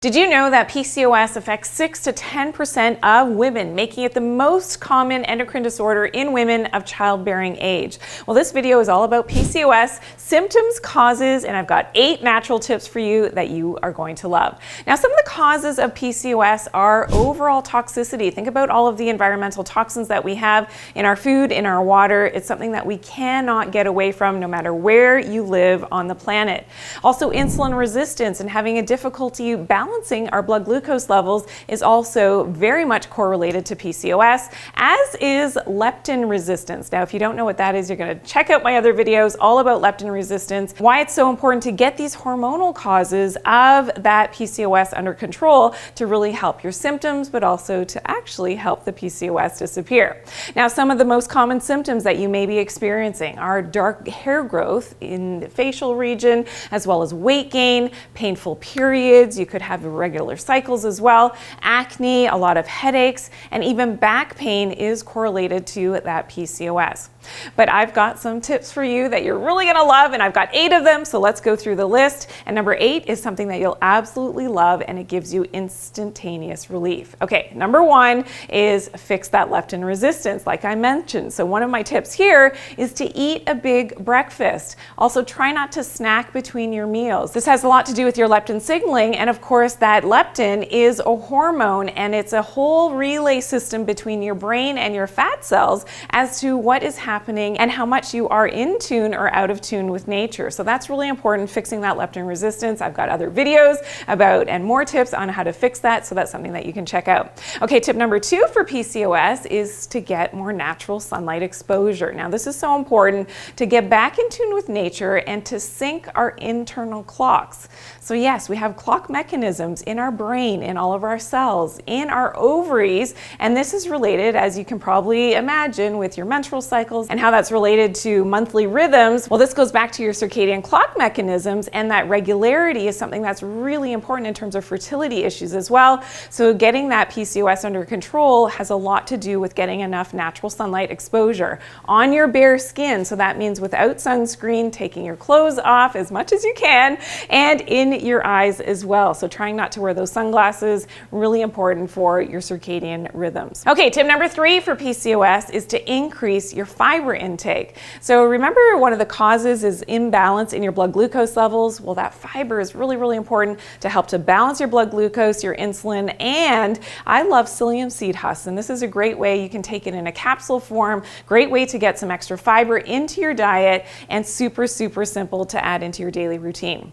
Did you know that PCOS affects 6 to 10% of women, making it the most common endocrine disorder in women of childbearing age? Well, this video is all about PCOS, symptoms, causes, and I've got 8 natural tips for you that you are going to love. Now, some of the causes of PCOS are overall toxicity. Think about all of the environmental toxins that we have in our food, in our water. It's something that we cannot get away from no matter where you live on the planet. Also, insulin resistance and having a difficulty balancing our blood glucose levels is also very much correlated to PCOS, as is leptin resistance. Now, if you don't know what that is, you're going to check out my other videos all about leptin resistance, why it's so important to get these hormonal causes of that PCOS under control to really help your symptoms, but also to actually help the PCOS disappear. Now, some of the most common symptoms that you may be experiencing are dark hair growth in the facial region, as well as weight gain, painful periods. You could have irregular cycles as well, acne, a lot of headaches, and even back pain is correlated to that PCOS. But I've got some tips for you that you're really gonna love, and I've got 8 of them, so let's go through the list. And number 8 is something that you'll absolutely love, and it gives you instantaneous relief. Okay, number 1 is fix that leptin resistance, like I mentioned. So one of my tips here is to eat a big breakfast. Also, try not to snack between your meals. This has a lot to do with your leptin signaling, and of course, that leptin is a hormone, and it's a whole relay system between your brain and your fat cells as to what is happening and how much you are in tune or out of tune with nature. So that's really important, fixing that leptin resistance. I've got other videos about and more tips on how to fix that, so that's something that you can check out. Okay, tip number 2 for PCOS is to get more natural sunlight exposure. Now, this is so important to get back in tune with nature and to sync our internal clocks. So yes, we have clock mechanisms in our brain, in all of our cells, in our ovaries, and this is related, as you can probably imagine, with your menstrual cycles and how that's related to monthly rhythms. Well, this goes back to your circadian clock mechanisms, and that regularity is something that's really important in terms of fertility issues as well. So getting that PCOS under control has a lot to do with getting enough natural sunlight exposure on your bare skin. So that means without sunscreen, taking your clothes off as much as you can, and in your eyes as well. So trying not to wear those sunglasses, really important for your circadian rhythms. Okay, tip number 3 for PCOS is to increase your fiber intake. So remember, one of the causes is imbalance in your blood glucose levels. Well, that fiber is really, really important to help to balance your blood glucose, your insulin, and I love psyllium seed husks, and this is a great way. You can take it in a capsule form, great way to get some extra fiber into your diet, and super, super simple to add into your daily routine.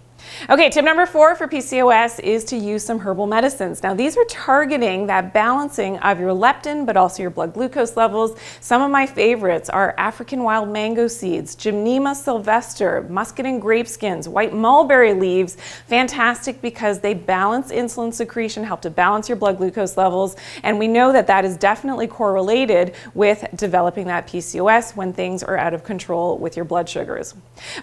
Okay, tip number 4 for PCOS is to use some herbal medicines. Now, these are targeting that balancing of your leptin, but also your blood glucose levels. Some of my favorites are African wild mango seeds, Gymnema sylvester, muscat and grape skins, white mulberry leaves. Fantastic because they balance insulin secretion, help to balance your blood glucose levels, and we know that that is definitely correlated with developing that PCOS when things are out of control with your blood sugars.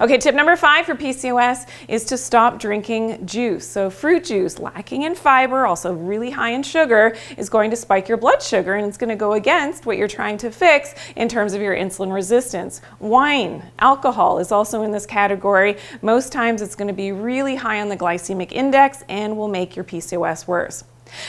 Okay, tip number 5 for PCOS is to stop drinking juice. So fruit juice, lacking in fiber, also really high in sugar, is going to spike your blood sugar, and it's going to go against what you're trying to fix in terms of your insulin resistance. Wine, alcohol is also in this category. Most times it's going to be really high on the glycemic index and will make your PCOS worse.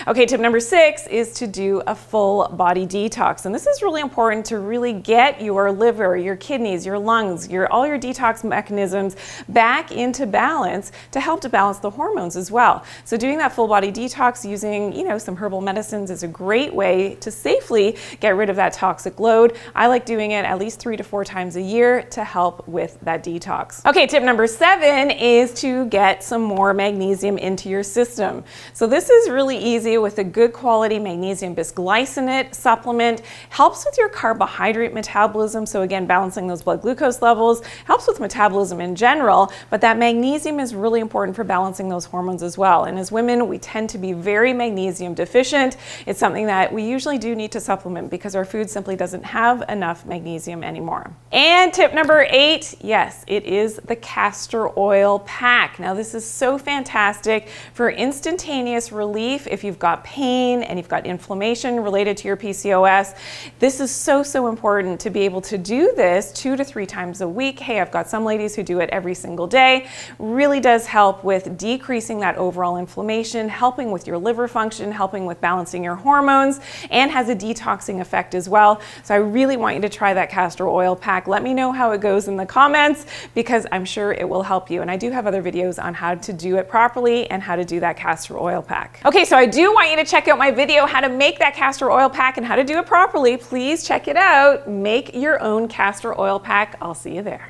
Okay, tip number 6 is to do a full body detox. And this is really important to really get your liver, your kidneys, your lungs, all your detox mechanisms back into balance to help to balance the hormones as well. So doing that full body detox using, some herbal medicines is a great way to safely get rid of that toxic load. I like doing it at least 3 to 4 times a year to help with that detox. Okay, tip number 7 is to get some more magnesium into your system. So this is really easy with a good quality magnesium bisglycinate supplement. Helps with your carbohydrate metabolism, so again, balancing those blood glucose levels, helps with metabolism in general, but that magnesium is really important for balancing those hormones as well. And as women, we tend to be very magnesium deficient. It's something that we usually do need to supplement because our food simply doesn't have enough magnesium anymore. And tip number 8, yes, it is the Castor Oil Pack. Now, this is so fantastic for instantaneous relief if you've got pain and you've got inflammation related to your PCOS. This is so important to be able to do this 2 to 3 times a week. Hey, I've got some ladies who do it every single day. Really does help with decreasing that overall inflammation, helping with your liver function, helping with balancing your hormones, and has a detoxing effect as well. So I really want you to try that castor oil pack. Let me know how it goes in the comments, because I'm sure it will help you. And I do have other videos on how to do it properly and how to do that castor oil pack. Okay, so I do want you to check out my video, how to make that castor oil pack and how to do it properly. Please check it out. Make your own castor oil pack. I'll see you there.